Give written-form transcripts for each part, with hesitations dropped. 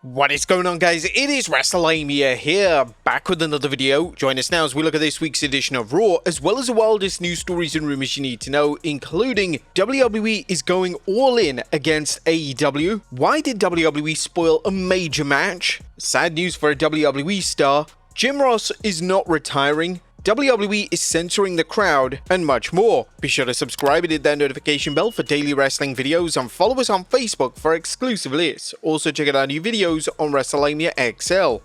What is going on, guys? It is Wrestlelamia here, back with another video. Join us now as we look at this week's edition of Raw, as well as the wildest news stories and rumors you need to know, including WWE is going all in against AEW. Why did WWE spoil a major match? Sad news for a WWE star. Jim Ross is not retiring. WWE is censoring the crowd, and much more. Be sure to subscribe and hit that notification bell for daily wrestling videos, and follow us on Facebook for exclusive lists. Also check out our new videos on Wrestlelamia XL.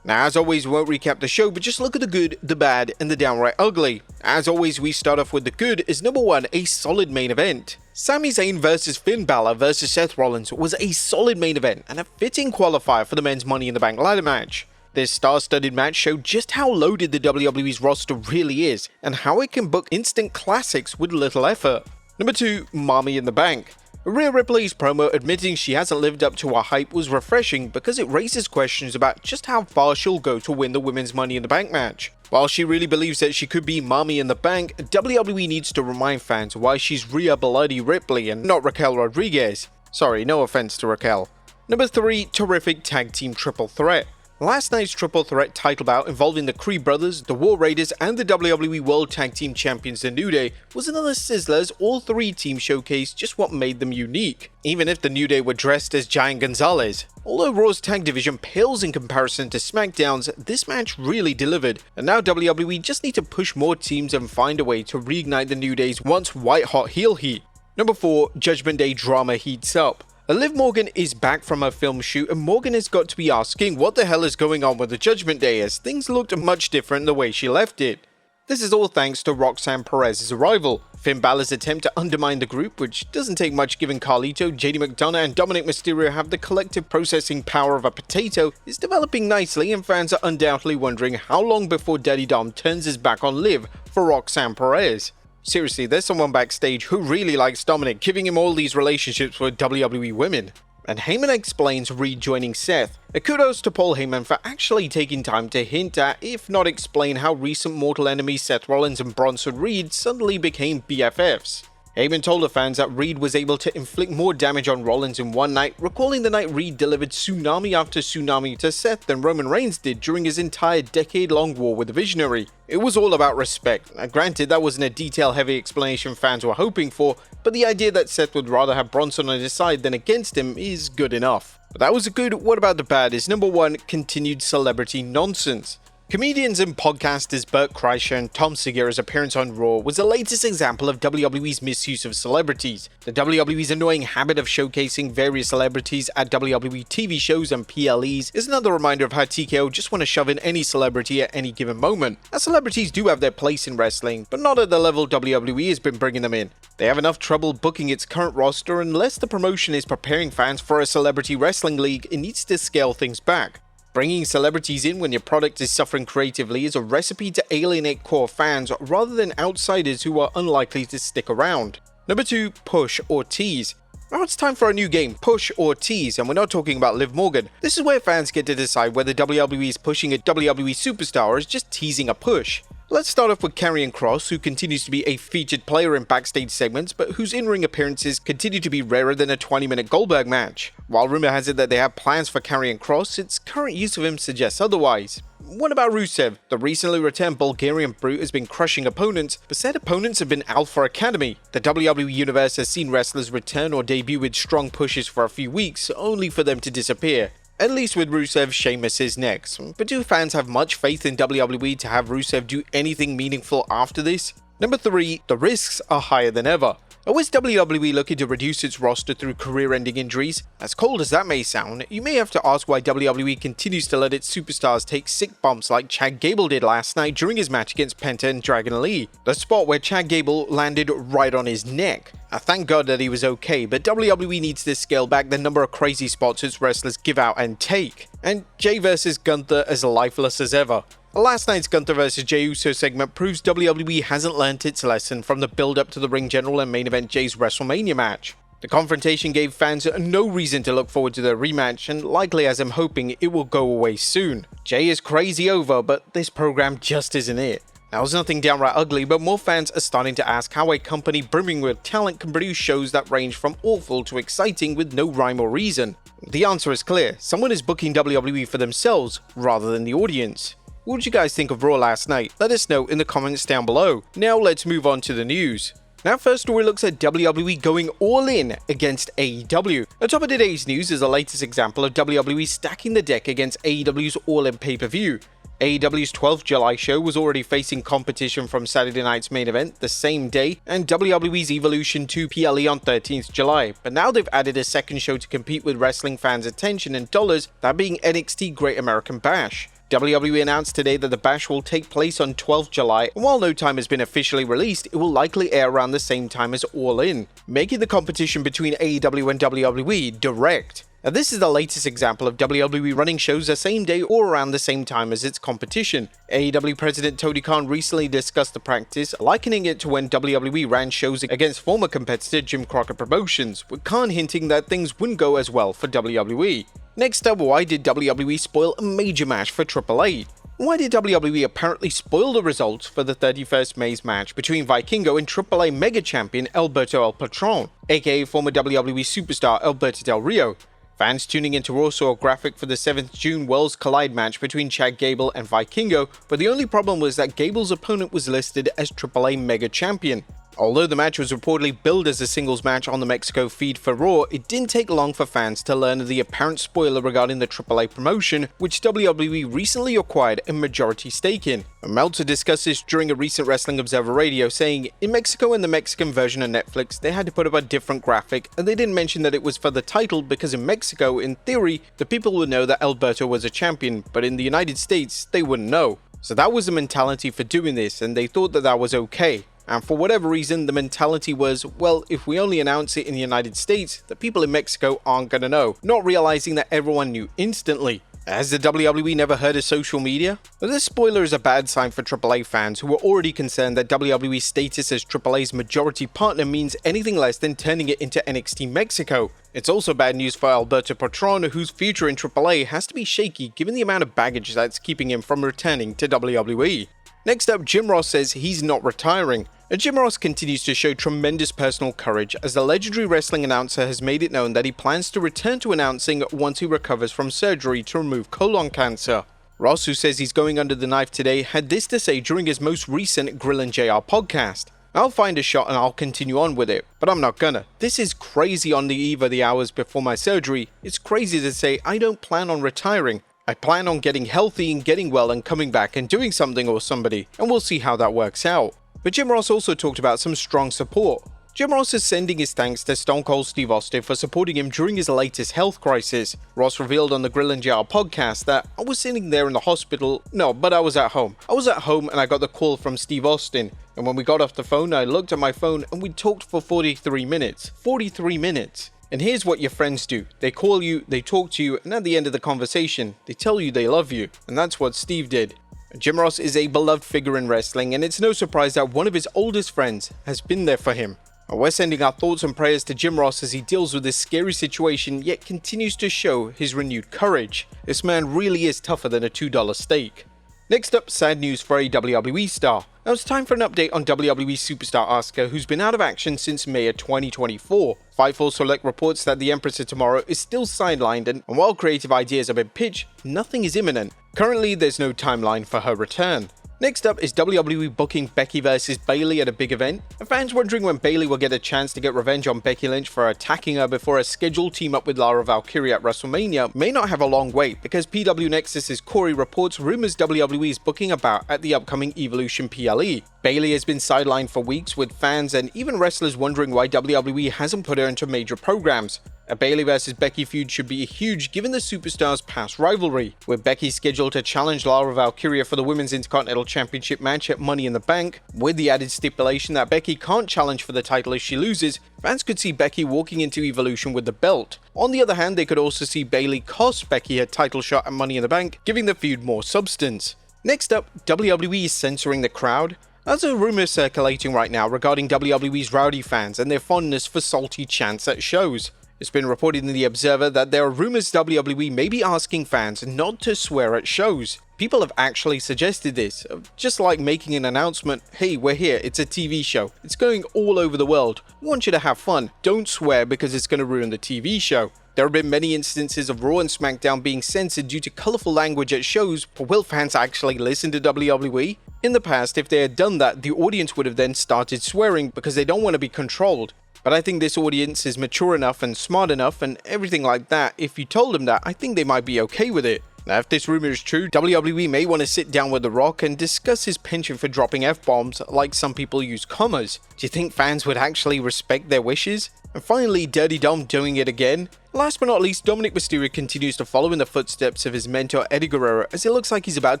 Now, as always, we won't recap the show, but just look at the good, the bad, and the downright ugly. As always, we start off with the good as number 1, a solid main event. Sami Zayn vs Finn Balor vs Seth Rollins was a solid main event and a fitting qualifier for the men's Money in the Bank ladder match. This star-studded match showed just how loaded the WWE's roster really is, and how it can book instant classics with little effort. Number 2, Money in the Bank. Rhea Ripley's promo admitting she hasn't lived up to her hype was refreshing because it raises questions about just how far she'll go to win the women's Money in the Bank match. While she really believes that she could be Mommy in the Bank, WWE needs to remind fans why she's Rhea Bloody Ripley and not Raquel Rodriguez. Sorry, no offense to Raquel. Number 3, terrific tag team triple threat. Last night's triple threat title bout involving the Creed brothers, the War Raiders, and the WWE World Tag Team Champions The New Day was another sizzler as all three teams showcased just what made them unique, even if the New Day were dressed as Giant Gonzalez. Although Raw's tag division pales in comparison to SmackDown's, this match really delivered, and now WWE just need to push more teams and find a way to reignite the New Day's once white-hot heel heat. Number 4, Judgment Day drama heats up. Liv Morgan is back from her film shoot, and Morgan has got to be asking what the hell is going on with the Judgment Day, as things looked much different the way she left it. This is all thanks to Roxanne Perez's arrival. Finn Balor's attempt to undermine the group, which doesn't take much given Carlito, JD McDonough, and Dominic Mysterio have the collective processing power of a potato, is developing nicely, and fans are undoubtedly wondering how long before Daddy Dom turns his back on Liv for Roxanne Perez. Seriously, there's someone backstage who really likes Dominic, giving him all these relationships with WWE women. And Heyman explains Reed joining Seth. Kudos to Paul Heyman for actually taking time to hint at, if not explain, how recent mortal enemies Seth Rollins and Bronson Reed suddenly became BFFs. Heyman told the fans that Reed was able to inflict more damage on Rollins in one night, recalling the night Reed delivered tsunami after tsunami to Seth than Roman Reigns did during his entire decade-long war with the Visionary. It was all about respect. Now, granted, that wasn't a detail-heavy explanation fans were hoping for, but the idea that Seth would rather have Bronson on his side than against him is good enough. But that was a good. What about the bad is number 1, continued celebrity nonsense. Comedians and podcasters Bert Kreischer and Tom Segura's appearance on Raw was the latest example of WWE's misuse of celebrities. The WWE's annoying habit of showcasing various celebrities at WWE TV shows and PLEs is another reminder of how TKO just want to shove in any celebrity at any given moment. Now, celebrities do have their place in wrestling, but not at the level WWE has been bringing them in. They have enough trouble booking its current roster, unless the promotion is preparing fans for a celebrity wrestling league, it needs to scale things back. Bringing celebrities in when your product is suffering creatively is a recipe to alienate core fans rather than outsiders who are unlikely to stick around. Number 2, push or tease. Now it's time for a new game, push or tease, and we're not talking about Liv Morgan. This is where fans get to decide whether WWE is pushing a WWE superstar or is just teasing a push. Let's start off with Karrion Kross, who continues to be a featured player in backstage segments, but whose in-ring appearances continue to be rarer than a 20-minute Goldberg match. While rumor has it that they have plans for Karrion Kross, its current use of him suggests otherwise. What about Rusev? The recently returned Bulgarian brute has been crushing opponents, but said opponents have been Alpha Academy. The WWE Universe has seen wrestlers return or debut with strong pushes for a few weeks, only for them to disappear. At least with Rusev, Sheamus is next. But do fans have much faith in WWE to have Rusev do anything meaningful after this? Number 3, the risks are higher than ever. Or is WWE looking to reduce its roster through career-ending injuries? As cold as that may sound, you may have to ask why WWE continues to let its superstars take sick bumps like Chad Gable did last night during his match against Penta and Dragon Lee. The spot where Chad Gable landed right on his neck. Thank God that he was okay, but WWE needs to scale back the number of crazy spots its wrestlers give out and take. And Jay vs Gunther as lifeless as ever. Last night's Gunther vs Jey Uso segment proves WWE hasn't learnt its lesson from the build-up to the ring general and main event Jay's WrestleMania match. The confrontation gave fans no reason to look forward to their rematch, and likely as I'm hoping it will go away soon. Jay is crazy over, but this program just isn't it. Now, there's nothing downright ugly, but more fans are starting to ask how a company brimming with talent can produce shows that range from awful to exciting with no rhyme or reason. The answer is clear: someone is booking WWE for themselves rather than the audience. What did you guys think of Raw last night? Let us know in the comments down below. Now let's move on to the news. Now, first story looks at WWE going all in against AEW. On top of today's news is the latest example of WWE stacking the deck against AEW's All In pay-per-view. AEW's 12th July show was already facing competition from Saturday night's main event the same day, and WWE's Evolution 2 PLE on 13th July, but now they've added a second show to compete with wrestling fans' attention and dollars, that being NXT Great American Bash. WWE announced today that the Bash will take place on 12th July, and while no time has been officially released, it will likely air around the same time as All In, making the competition between AEW and WWE direct. Now, this is the latest example of WWE running shows the same day or around the same time as its competition. AEW President Tony Khan recently discussed the practice, likening it to when WWE ran shows against former competitor Jim Crockett Promotions, with Khan hinting that things wouldn't go as well for WWE. Next up, why did WWE spoil a major match for AAA? Why did WWE apparently spoil the results for the 31st May's match between Vikingo and AAA Mega Champion Alberto El Patron, aka former WWE superstar Alberto Del Rio? Fans tuning into Raw saw a graphic for the 7th June Worlds Collide match between Chad Gable and Vikingo, but the only problem was that Gable's opponent was listed as AAA Mega Champion. Although the match was reportedly billed as a singles match on the Mexico feed for Raw, it didn't take long for fans to learn of the apparent spoiler regarding the AAA promotion, which WWE recently acquired a majority stake in. Meltzer discussed this during a recent Wrestling Observer Radio, saying, "In Mexico and the Mexican version of Netflix, they had to put up a different graphic, and they didn't mention that it was for the title because in Mexico, in theory, the people would know that Alberto was a champion, but in the United States, they wouldn't know. So that was the mentality for doing this, and they thought that that was okay. And for whatever reason, the mentality was, well, if we only announce it in the United States, the people in Mexico aren't gonna know," not realizing that everyone knew instantly. Has the WWE never heard of social media? Well, this spoiler is a bad sign for AAA fans who were already concerned that WWE's status as AAA's majority partner means anything less than turning it into NXT Mexico. It's also bad news for Alberto Patron, whose future in AAA has to be shaky given the amount of baggage that's keeping him from returning to WWE. Next up, Jim Ross says he's not retiring. Jim Ross continues to show tremendous personal courage as the legendary wrestling announcer has made it known that he plans to return to announcing once he recovers from surgery to remove colon cancer. Ross, who says he's going under the knife today, had this to say during his most recent Grill and JR podcast. "I'll find a shot and I'll continue on with it, but I'm not gonna. This is crazy on the eve of the hours before my surgery. It's crazy to say I don't plan on retiring. I plan on getting healthy and getting well and coming back and doing something or somebody, and we'll see how that works out." But Jim Ross also talked about some strong support. Jim Ross is sending his thanks to Stone Cold Steve Austin for supporting him during his latest health crisis. Ross revealed on the Grill and JR podcast that, "I was sitting there in the hospital, but I was at home. I was at home and I got the call from Steve Austin. And when we got off the phone, I looked at my phone and we talked for 43 minutes. 43 minutes. And here's what your friends do. They call you, they talk to you, and at the end of the conversation, they tell you they love you. And that's what Steve did." Jim Ross is a beloved figure in wrestling, and it's no surprise that one of his oldest friends has been there for him. We're sending our thoughts and prayers to Jim Ross as he deals with this scary situation, yet continues to show his renewed courage. This man really is tougher than a $2 steak. Next up, sad news for a WWE star. Now it's time for an update on WWE superstar Asuka, who's been out of action since May of 2024. Fightful Select reports that the Empress of Tomorrow is still sidelined, and while creative ideas have been pitched, nothing is imminent. Currently, there's no timeline for her return. Next up is WWE booking Becky vs Bayley at a big event, and fans wondering when Bayley will get a chance to get revenge on Becky Lynch for attacking her before a scheduled team up with Lara Valkyria at WrestleMania may not have a long wait, because PW Nexus's Corey reports rumors WWE is booking a bout at the upcoming Evolution PLE. Bayley has been sidelined for weeks, with fans and even wrestlers wondering why WWE hasn't put her into major programs. A Bayley vs Becky feud should be huge given the superstars' past rivalry, with Becky scheduled to challenge Lara Valkyria for the Women's Intercontinental Championship match at Money in the Bank. With the added stipulation that Becky can't challenge for the title if she loses, fans could see Becky walking into Evolution with the belt. On the other hand, they could also see Bayley cost Becky her title shot at Money in the Bank, giving the feud more substance. Next up, WWE is censoring the crowd. There's a rumor circulating right now regarding WWE's rowdy fans and their fondness for salty chants at shows. It's been reported in The Observer that there are rumors WWE may be asking fans not to swear at shows. People have actually suggested this, just like making an announcement, hey, we're here, it's a TV show, it's going all over the world, we want you to have fun, don't swear because it's going to ruin the TV show. There have been many instances of Raw and SmackDown being censored due to colourful language at shows, but will fans actually listen to WWE? In the past, if they had done that, the audience would have then started swearing because they don't want to be controlled. But I think this audience is mature enough and smart enough and everything like that. If you told them that, I think they might be okay with it. Now, if this rumor is true, WWE may want to sit down with The Rock and discuss his penchant for dropping F-bombs like some people use commas. Do you think fans would actually respect their wishes? And finally, Dirty Dom doing it again. Last but not least, Dominic Mysterio continues to follow in the footsteps of his mentor Eddie Guerrero as it looks like he's about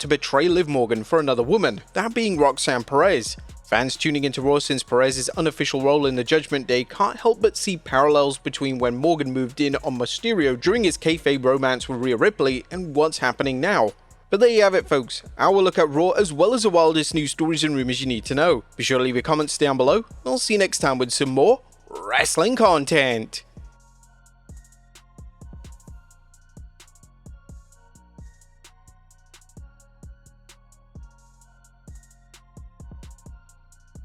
to betray Liv Morgan for another woman, that being Roxanne Perez. Fans tuning into Raw since Perez's unofficial role in the Judgment Day can't help but see parallels between when Morgan moved in on Mysterio during his kayfabe romance with Rhea Ripley and what's happening now. But there you have it, folks, our look at Raw as well as the wildest news stories and rumors you need to know. Be sure to leave your comments down below, and I'll see you next time with some more wrestling content.